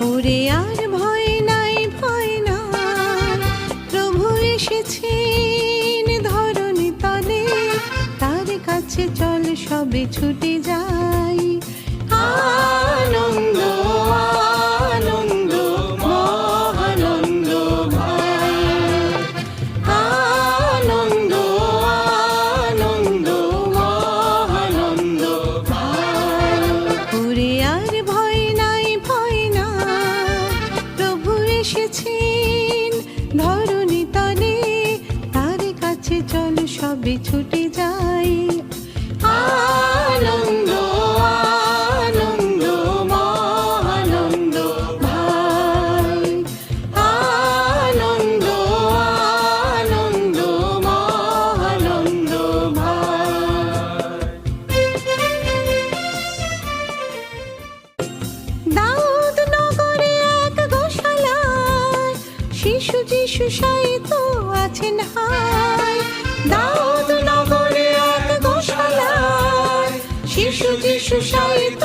ওরে আর ভয় নাই, ভয় নাই, প্রভু এসেছেন ধরণী তলে, তার কাছে চল সবে ছুটে যাই। আনন্দ আনন্দ মহানন্দ ভাই, আনন্দ আনন্দ মহানন্দ ভাই। ওরে আর ভয় নাই, ভয় নাই, প্রভু এসেছেন ধরণী তলে, তার কাছে চল সবে ছুটে যাই। আনন্দ আনন্দ মহানন্দ ভাই, আনন্দ আনন্দ মহানন্দ ভাই। দাউদ নগরে এক গোশালায় শিশু যিশু শায়িত আছেন হায়। দাউদ নগরে এক গোশালায় শিশু যিশু শায়িত